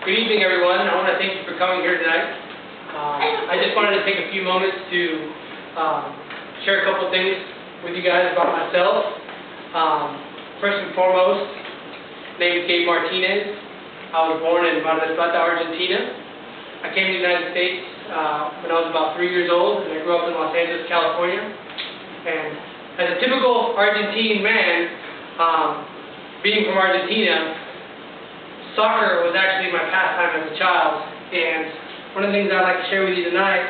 Good evening, everyone. I want to thank you for coming here tonight. I just wanted to take a few moments to share a couple of things with you guys about myself. First and foremost, my name is Gabriel Martinez. I was born in Argentina. I came to the United States when I was about 3 years old, and I grew up in Los Angeles, California. And as a typical Argentine man, being from Argentina, soccer was actually my pastime as a child. And one of the things I'd like to share with you tonight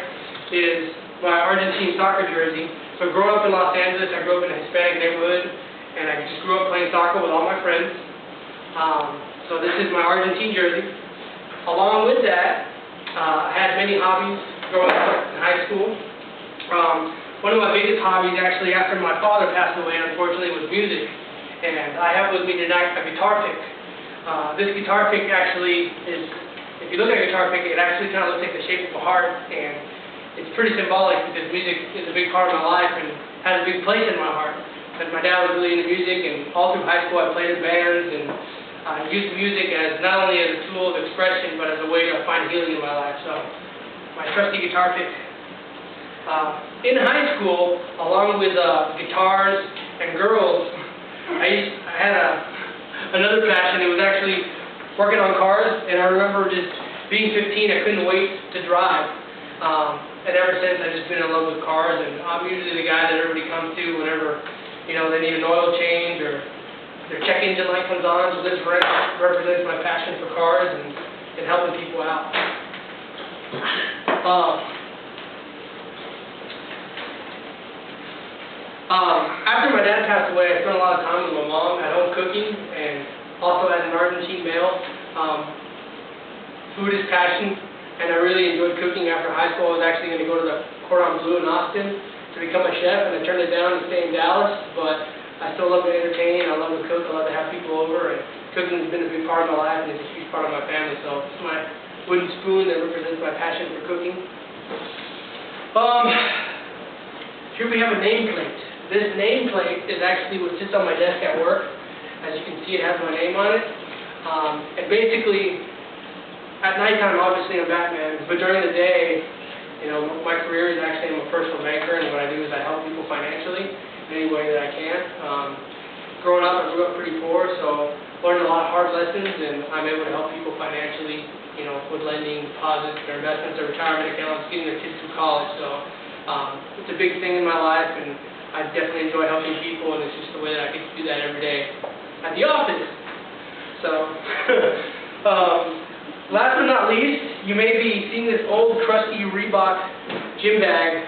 is my Argentine soccer jersey. So growing up in Los Angeles, I grew up in a Hispanic neighborhood, and I just grew up playing soccer with all my friends. So this is my Argentine jersey. Along with that, I had many hobbies growing up in high school. One of my biggest hobbies, actually, after my father passed away, unfortunately, was music. And I have with me tonight a guitar pick. This guitar pick actually is, if you look at a guitar pick, it actually kind of looks like the shape of a heart, and it's pretty symbolic because music is a big part of my life and has a big place in my heart. Because my dad was really into music, and all through high school I played in bands and used music as not only as a tool of expression, but as a way to find healing in my life. So, my trusty guitar pick. In high school, along with guitars and girls, I had another passion. It was actually working on cars, and I remember just being 15, I couldn't wait to drive. And ever since, I've just been in love with cars, and I'm usually the guy that everybody comes to whenever, they need an oil change or their check engine light comes on. So this represents my passion for cars and helping people out. After my dad passed away, I spent a lot of time with my mom at home cooking, and also as an Argentine male, food is passion, and I really enjoyed cooking. After high school, I was actually going to go to the Cordon Bleu in Austin to become a chef, and I turned it down to stay in Dallas, but I still love to entertain, I love to cook, I love to have people over, and cooking has been a big part of my life, and it's a huge part of my family, so it's my wooden spoon that represents my passion for cooking. Here we have a nameplate. This nameplate is actually what sits on my desk at work. As you can see, it has my name on it. And basically, at nighttime, obviously, I'm Batman, but during the day, my career is actually I'm a personal banker, and what I do is I help people financially in any way that I can. Growing up, I grew up pretty poor, so learned a lot of hard lessons, and I'm able to help people financially, with lending, deposits, their investments, their retirement accounts, getting their kids through college. So it's a big thing in my life, and I definitely enjoy helping people, and it's just the way that I get to do that every day at the office. So, last but not least, you may be seeing this old, crusty Reebok gym bag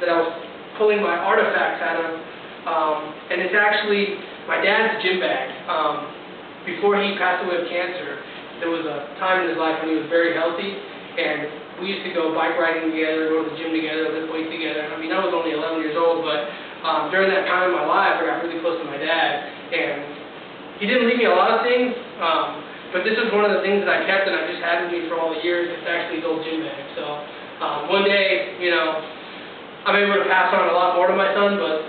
that I was pulling my artifacts out of, and it's actually my dad's gym bag. Before he passed away of cancer, there was a time in his life when he was very healthy, and we used to go bike riding together, go to the gym together, lift weights together. I mean, I was only 11 years old, but during that time in my life, I got really close to my dad, and he didn't leave me a lot of things, but this is one of the things that I kept, and I just had with me for all the years. It's actually his old gym bag. So one day, I'm able to pass on a lot more to my son, but,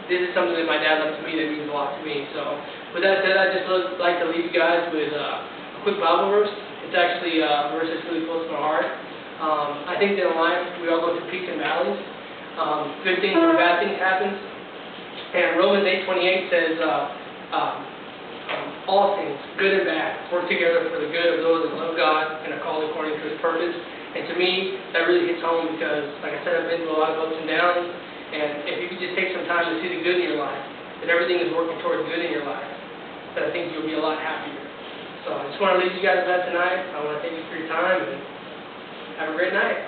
this is something that my dad left to me that means a lot to me. So with that said, I'd just like to leave you guys with a quick Bible verse. It's actually a verse that's really close to my heart. I think that in life, we all go through peaks and valleys. Good things and bad things happen. And Romans 8:28 says, all things, good and bad, work together for the good of those that love God and are called according to His purpose. And to me, that really hits home because, like I said, I've been through a lot of ups and downs. And if you could just take some time to see the good in your life, that everything is working towards good in your life, then I think you'll be a lot happier. So I just want to leave you guys with that tonight. I want to thank you for your time, and have a great night.